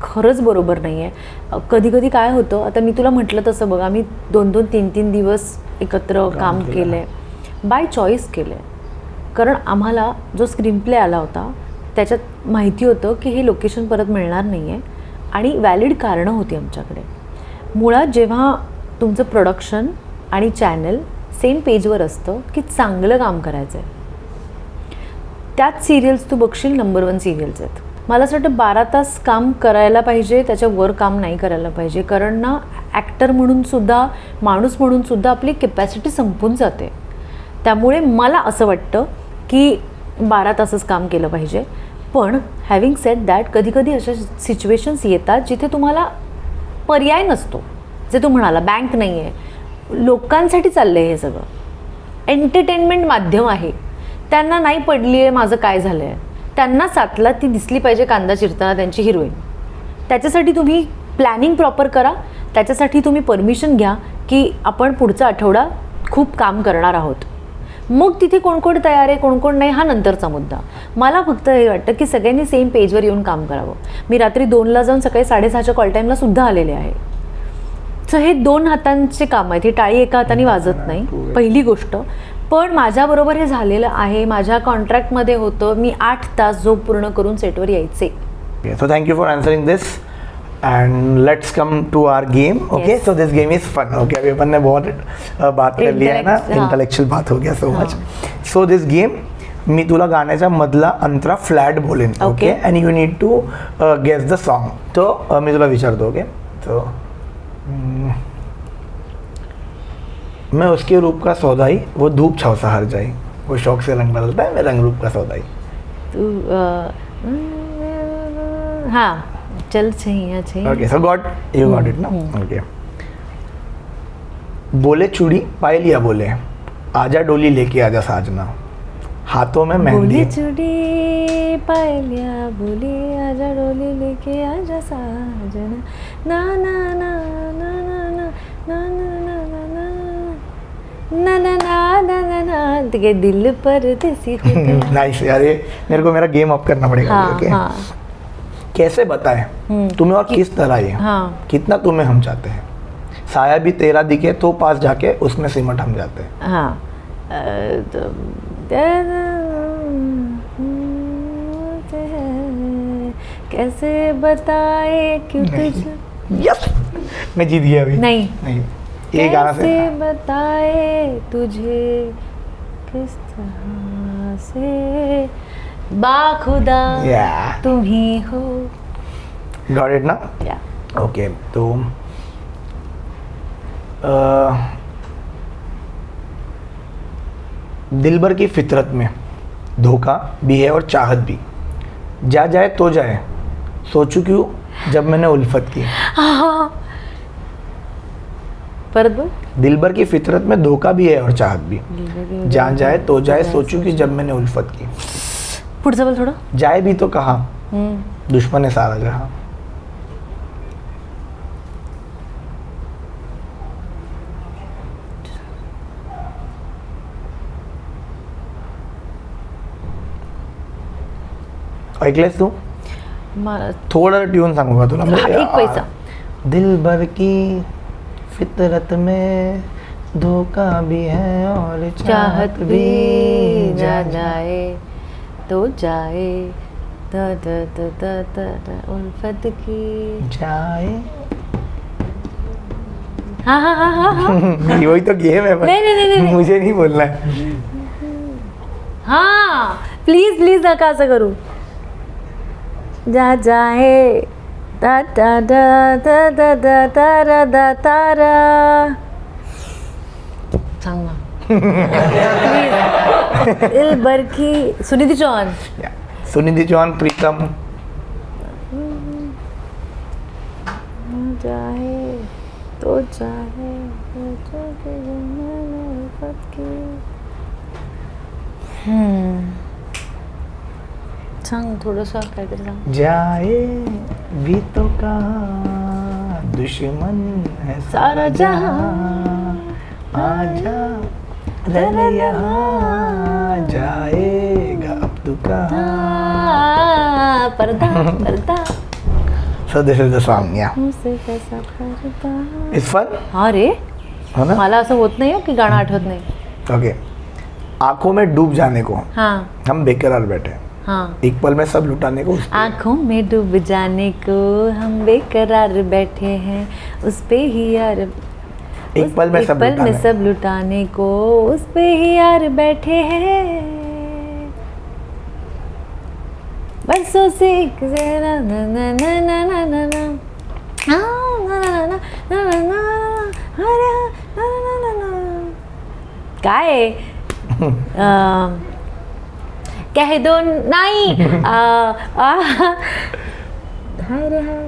खरंच बरोबर नाही आहे. कधी कधी काय होतं, आता मी तुला म्हटलं तसं बघ, आम्ही 2-2, 3-3 दिवस एकत्र काम केलं आहे, बाय चॉईस केलं आहे. कारण आम्हाला जो स्क्रीन प्ले आला होता त्याच्यात माहिती होतं की हे लोकेशन परत मिळणार नाही आहे आणि व्हॅलिड कारणं होती आमच्याकडे. मुळात जेव्हा तुमचं प्रोडक्शन आणि चॅनल सेम पेजवर असतं की चांगलं काम करायचं आहे, त्याच सिरियल्स तू बघशील नंबर 1 सिरियल्स आहेत. मला असं वाटतं 12 तास काम करायला पाहिजे, त्याच्यावर काम नाही करायला पाहिजे. कारण ना ॲक्टर म्हणूनसुद्धा, माणूस म्हणूनसुद्धा आपली कॅपॅसिटी संपून जाते. त्यामुळे मला असं वाटतं की 12 तासच काम केलं पाहिजे. पण हॅव्हिंग सेड दॅट, कधी कधी अशा सिच्युएशन्स येतात जिथे तुम्हाला पर्याय नसतो. जे तू म्हणाला बँक नाही आहे, लोकांसाठी चाललं आहे हे सगळं. एंटरटेनमेंट माध्यम आहे, त्यांना नाही पडली आहे माझं काय झालं आहे, त्यांना सातला ती दिसली पाहिजे कांदा चिरताना त्यांची हिरोईन. त्याच्यासाठी तुम्ही प्लॅनिंग प्रॉपर करा, त्याच्यासाठी तुम्ही परमिशन घ्या की आपण पुढचा आठवडा खूप काम करणार आहोत. मग तिथे कोण कोण तयार आहे कोण कोण नाही हा नंतरचा मुद्दा. मला फक्त हे वाटतं की सगळ्यांनी सेम पेजवर येऊन काम करावं. मी रात्री 2ला जाऊन सकाळी 6:30च्या कॉल टाईमला सुद्धा आलेले आहे. सो हे 2 हातांचे काम आहेत, ही टाळी एका हाताने वाजत नाही पहिली गोष्ट. पण माझ्याबरोबर हे झालेलं आहे, माझ्या कॉन्ट्रॅक्टमध्ये होतं मी 8 तास झोप पूर्ण करून सेटवर यायचे. So thank you for answering this and let's come to our game. Okay, Yes. so this game is fun. Okay, अभी अपन ने बहुत बात कर लिया है ना, इंटेलेक्चुअल बात हो गया so much. So this game मी तुला गाण्याचा मधला अंतरा फ्लॅट बोलेन. Okay, and you need to guess the song. तो मी तुला विचारतो. ओके, तो मैं उसके रूप का सौदाई, वो धूप छाव सा हर जाए, वो शौक से रंग बदलता है, मैं रंग रूप का सौदाई. तू हाँ चल छैया छैया. Okay, so you got it ना. ओके. बोले चूड़ी पायल या बोले आजा डोली लेके आजा साजना, हाथों में मेहंदी. बोली चूड़ी पायलिया बोली आजा डोली लेके आजा साजना, ना ना ना ना ना ना ना ना ना ना ना ना ना ना तेरे दिल पर देसी हो गया. नाइस यार, ये मेरे को मेरा गेम अप करना पड़ेगा. हाँ ओके, हाँ कैसे बताएं तुम्हें और किस तरह ये, हाँ कितना तुम्हें हम चाहते हैं, साया भी तेरा दिखे तो पास जाके उसमें सिमट हम जाते हैं. हाँ तो कैसे बताए क्यों तुझे. यस, मैं जीत गया अभी. नहीं ये गाना से कैसे बताए तुझे किस तरह से बाखुदा Yeah. तुम ही हो. गॉट इट ना. या ओके, तो दिलबर की फितरत में धोखा भी है और चाहत भी, जा जाए तो जाए सोचू क्यों जब मैंने उल्फत की. परत बोल. दिलबर की फितरत में धोखा भी है और चाहत भी, जा जाए तो जाए सोचू कि जब मैंने उल्फत की. पुढचं बोल थोडं. जाए भी तो कहा दुश्मन है सारा जहां. ऐकलेस तू? थोडं ट्यून सांगू का तुला? एक पैसा. दिलबर की फितरत में धोखा भी है और चाहत भी जा जाए तो जाए the the the the the the उल्फत की जाए. हाँ हाँ हाँ हाँ हाँ वही तो गेम है. नहीं. मुझे नहीं बोलना है. हाँ प्लीज प्लीज नका असं करू. जा जाए दा दा दा दा दा दा तारा दा तारा. सांग ना प्लीज. दिलबर की सुनिधि चौहान. सुनिधि चौहान, प्रीतम. जाए तो जाए सांग थोडंसं काहीतरी सांग. जाए भी तो कहा दुश्मन है सारा जहां, आजा रह यहाँ जाएगा अब तू कहाँ. पर्दा पर्दा So this is the song, yeah. हमसे कैसा पर्दा. It's fun, हा रे, है ना? मला असं होत नाही हो की गाणं आठवत नाही. Okay. आंखों में डूब जाने को हाँ हम बेकरार बैठे, हाँ. एक पल में सब लुटाने को उस पे. आँखों में डूब जाने को हम बेकरार बैठे हैं उस पे ही यार. एक पल में सब लुटाने को उस पे ही यार बैठे हैं. बरसों से ना ना ना ना ना ना ना ना ना ना ना ना ना ना ना ना. काय आहे? कह दो नाही. हाय रे हाय.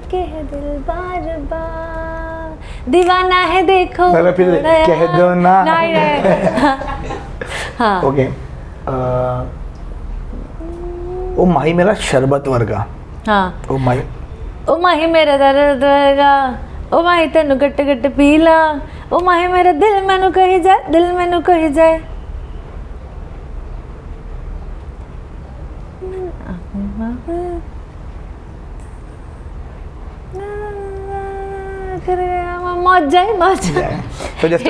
धड़के है दिल बार बार, दीवाना है देखो चलो फिर थोड़ा कह यार। दो ना। नहीं हाँ ओके ओ माही मेरा शरबत वर्गा, हाँ ओ माही ओ माही मेरा दर्द वर्गा, ओ माही तेनू गट गट पीला, ओ माही मेरा दिल मैनू कही जाए, दिल मैनू कही जाए। मौज जाए मौज जाए। तो जस्ट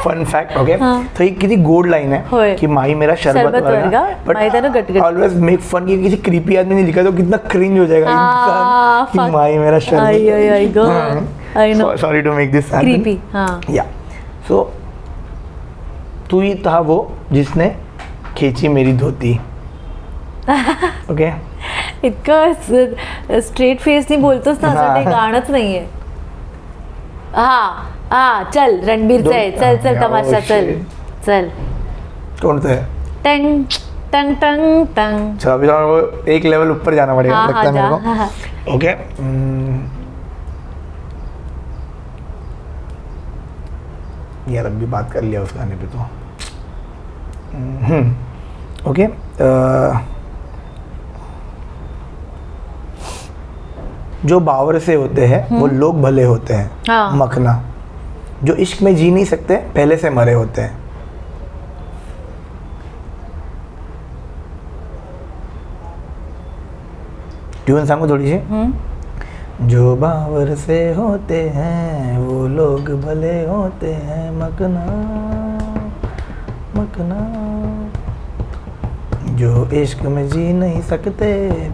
फन फैक्ट ओके, हाँ. तो ये किती गोड लाइन होय. है कि माही मेरा शरबत शरबत वर्गा, माही तेनू गट गट. ऑलवेज मेक फन कि किसी क्रीपी आदमी ने लिखा तो कितना क्रिंज हो जाएगा हाँ, इंसान कि fuck. माही मेरा I I I go I know शरबत। Sorry to make this creepy हाँ या सो तू ही था वो जिसने खींची मेरी धोती ओके इतकं स्ट्रेट फेस नहीं बोलतोस ना असं ते हा. गाणंच नाहीये. हा हा चल रणबीरचं आहे, चल चल Yeah, तमाशा oh चल shit. चल कौन है? टंग टंग टंग टंग. चलो अभी तो वो एक लेवल ऊपर जाना पड़ेगा हाँ लगता हाँ है जा मेरे हाँ, हाँ. को ओके यार अब भी बात कर लिया उस गाने पे तो ओके जो बावर से होते हैं वो लोग भले होते हैं हाँ. मखना जो इश्क में जी नहीं सकते पहले से मरे होते हैं ट्यून सांगू थोड़ी सी जो बावर से होते हैं वो लोग भले होते हैं मखना मखना जो इश्क में जी नहीं सकते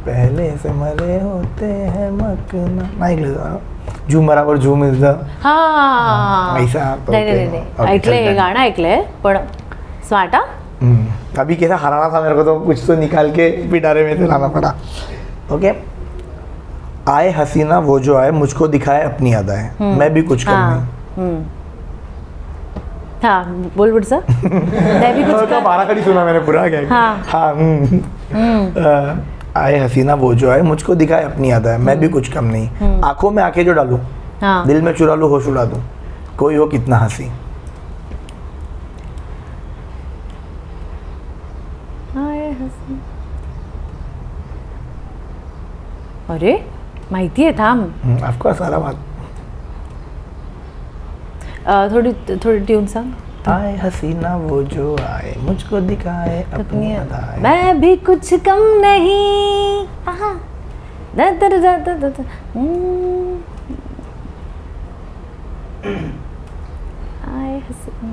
पहले से मरे होते हैं मखना नाही ऐकलं झूम बराबर झूम इज द हा ऐसा तो नाही नाही okay. नाही Okay, ऐकलंय चल हे done. गाणं ऐकलंय पण स्मार्ट हा अभी कैसा हराना था मेरे को तो कुछ तो निकाल के पिटारे में से लाना पड़ा ओके आए हसीना वो जो आए मुझको दिखाए अपनी अदाएं मैं भी कुछ कर नहीं हम्म. हा बोल पुढचं नाही बी कुछ तो कर. बारा खड़ी सुना मैंने पूरा क्या हाँ. हाँ आए हसीना वो जो आए मुझको दिखाए अपनी अदाएं मैं भी कुछ कम नहीं आंखों में आंखें जो डालूं हाँ दिल में चुरा लूं होश उड़ा दूं कोई हो कितना हंसी आए हसी. अरे माहिती आहे थांब आपको सारा बात थोडी थोडी ट्यून सांग. आए हसीना वो जो आए मुझको दिखाए अपनी अपनी अदाएं मैं भी कुछ कम नहीं. आहा. दा दा दा दा दा दा. आए हसीना.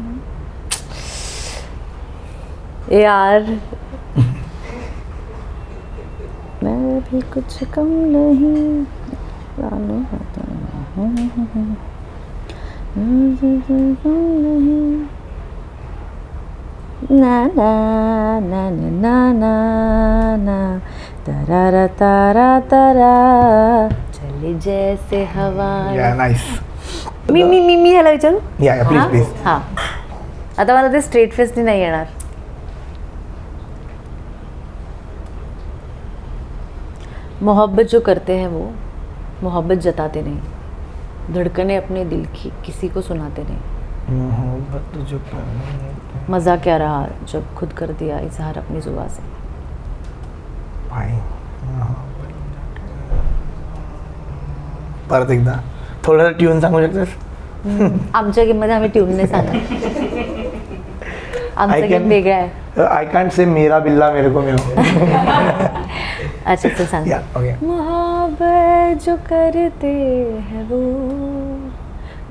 यार मैं भी कुछ कम नहीं. ना ना ना ना ना ना तारा तारा तारा चले जैसे हवा. या नाइस मी ह्याला विचारू. या प्लीज हा? प्लीज हा आता मला ते स्ट्रेट फेसनी नाही येणार. मोहब्बत जो करते हैं वो मोहब्बत जताते नहीं, धड़कने अपने दिल की किसी को सुनाते नहीं. मोहब्बत जो करनी मज़ा क्या रहा जब खुद कर दिया इजहार अपनी जुबान से. भाई परत एकदा थोडंसं ट्यून सांगू शकतेस आमच्या गेममध्ये आम्ही ट्यूनने सांगा. आमचा गेम वेगळा आहे. आई कांट से मेरा बिल्ला मेरे को मिलो अच्छा चल सांग. या ओके मोहब्बत जो करते हैं वो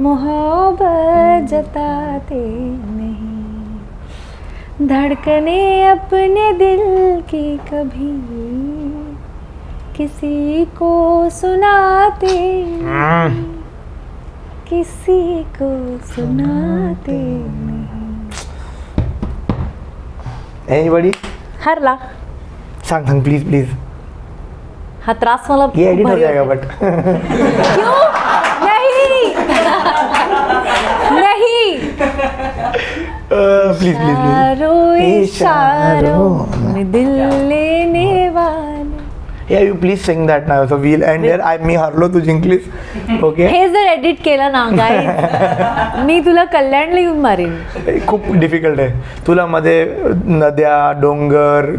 मोहब्बत जताते नहीं, धड़कने अपने दिल की कभी किसी को सुनाते नहीं, किसी को सुनाते नहीं. एनीबॉडी हरला. सांग सांग प्लीज प्लीज हा त्रास मला ये एडिट हो भारी जाएगा वाटतो. बट क्यों नहीं नहीं प्लीज प्लीज प्लीज इशारों इशारों में दिल लेने वाले yeah you please sing that now so will end there मी हरलो तू जिंकलीस ओके. हे जर एडिट केलं ना गाईज मी तुला कल्याणला येऊन मारीन. खूप डिफिकल्ट आहे तुला मध्ये नद्या डोंगर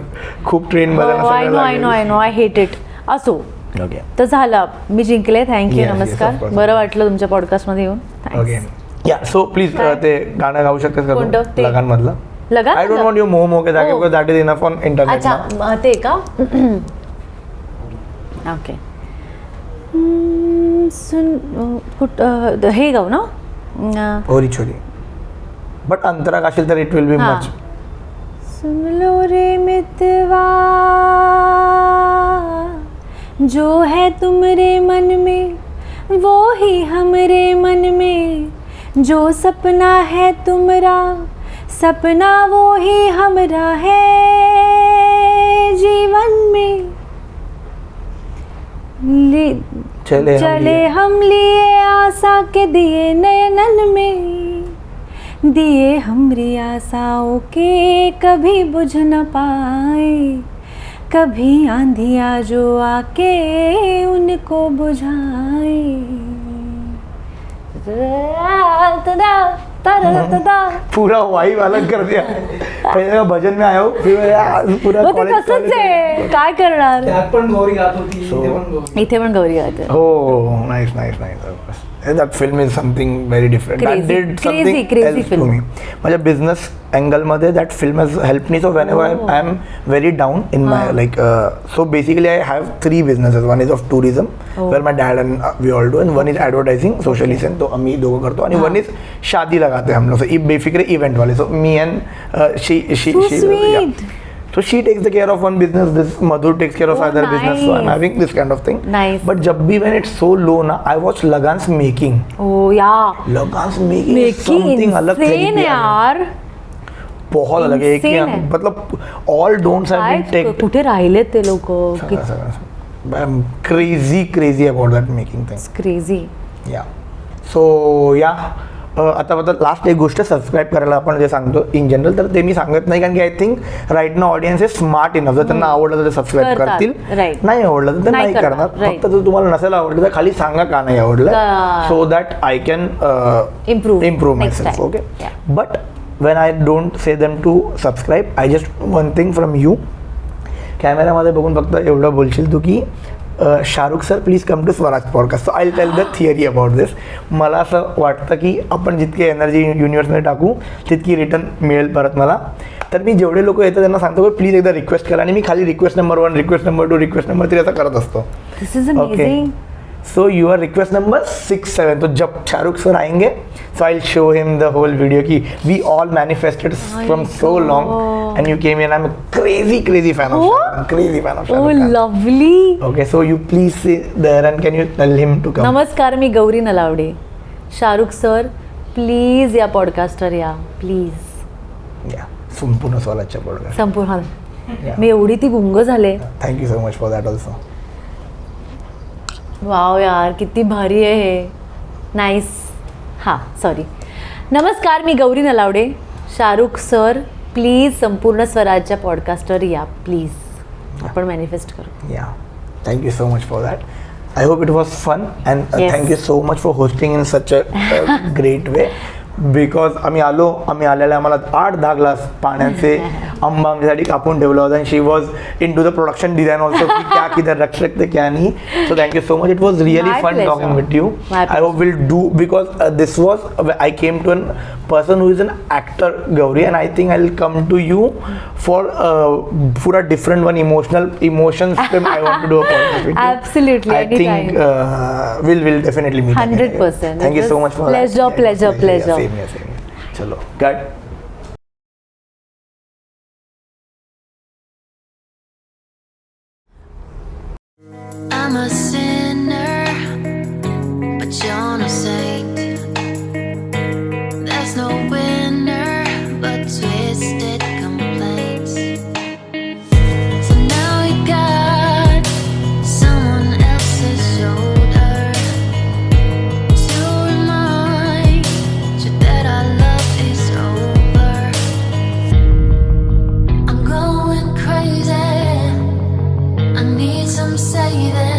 खूप train I know I hate it. असो ओके तर झालं मी जिंकले. थँक्यू Yes, yes, नमस्कार. of course. बरं वाटलं तुमच्या पॉडकास्टमध्ये येऊन. ओके या सो प्लीज ते गाणं गाऊ शकतेस का कोणतं? तू ते? लगानमधलं. लगान आय डोंट वॉन्ट यू मोह मोह के जाके Oh. Because that is enough on internet. अच्छा ते का ओके सुन हे गाऊ ना होरी छोरी बट अंतरा गाशील तर इट विल बी हाँ. मच. सुन लो रे मितवा जो है तुमरे मन में वो ही हमरे मन में जो सपना है तुमरा सपना वो ही हमरा है जीवन में चले हम लिए आशा के दिए नयनन में दिए हमरी आशाओं के कभी बुझ न पाए कभी आंधिया जो आके उनको बुझाए. पूरा वाइब अलग कर दिया. पहले मैं भजन में आया हूँ फिर पूरा मग ते तसंच आहे काय करणार. त्यात पण गौरी गात होती So- इथे पण गौरी. इथे पण गौरी गाते. Oh, nice. That film is something very different. Crazy, That did crazy, something crazy else to film. me. माझ्या business angle मध्ये that film has helped me. So whenever I am very down in my so basically I have 3 businesses. One is of tourism, where my dad and we all do, and one is advertising, socially send. तो आम्ही दोघं करतो आणि one is शादी लगाते हम लोग. So basically event वाले. So me and she So sweet. So she takes the care of one business. This Madhur takes care of Oh, other business. So I'm nice. having this kind of thing. Nice. But जब भी when it's so low ना, I watch Lagan's making. ओ या Lagan's making is making something अलग insane therapy है. यार. बहुत अलग है. एक Insane ही है. मतलब all don'ts have been काय taken. कुठे राहिलेत ते लोक. I'm crazy about that making thing. Crazy. Yeah. So yeah. आता लास्ट एक गोष्ट सबस्क्राईब करायला आपण जे सांगतो इन जनरल तर ते मी सांगत नाही कारण की आय थिंक राईट ना ऑडियन्स इज स्मार्ट इनफ जर त्यांना आवडलं तर ते सबस्क्राईब करतात, करतील right. नाही आवडलं तर ते नाही नाही करणार, करणार right. फक्त जर तुम्हाला नसेल आवडलं तर खाली सांगा का नाही आवडलं का- so that I can Improve my next self time. Okay Yeah. But when I don't say them to subscribe I just one thing from you कॅमेरामध्ये बघून फक्त एवढं बोलशील तू की Shahrukh sir please come to Swaraj podcast so I tell the theory about this मला असं वाटतं की आपण जितकी एनर्जी युनिवर्समध्ये टाकू तितकी रिटर्न मिळेल परत मला तर मी जेवढे लोक येतात त्यांना सांगतो की प्लीज एकदा रिक्वेस्ट करा आणि मी खाली request number 1 request number 2 request number 3 असं करत असतो this is amazing. So your request number 6, 7 तो जब शाहरुख सर आएंगे so I show him the whole video की we all manifested from so long and you came in I am crazy fan of crazy fan of oh lovely. Okay, so you please say there and can you tell him to come? नमस्कार मी Gauri Nalawade. Shahrukh sir please या पॉडकास्टवर या please. Yeah, संपूर्ण स्वराजच्या podcast. संपूर्ण Yeah. मी एवढी ती गुंग झाले. Thank you so much for that also. Wow यार किती भारी आहे हे. नाईस. हां सॉरी. नमस्कार मी गौरी नलावडे. शाहरुख सर प्लीज संपूर्ण स्वराजच्या पॉडकास्टवर या प्लीज. आपण मॅनिफेस्ट करू. Yeah, thank you so much for that. I hope it was fun and Yes. thank you so much for hosting in such a great way. Because आम्ही आलेल्या आम्हाला 8-10 glass पाण्याचे आंबा आमच्यासाठी कापून ठेवला होता आणि she was in to the production design also की क्या किधर रख सकते क्या नहीं so thank you so much it was really My fun pleasure. Talking with you My I hope will do because this was I came to an person who is an actor Gauri and I think I'll come to you for a different one emotions film I want to do a podcast with you. Absolutely, I think we'll definitely meet 100%. Thank you so much for Pleasure, that. pleasure, pleasure. Same here. Chalo, cut. I'm a sinner, but you're no saint. There's no winner but twisted complaints. So now you got someone else's shoulder to remind you that our love is over. I'm going crazy. I need some say that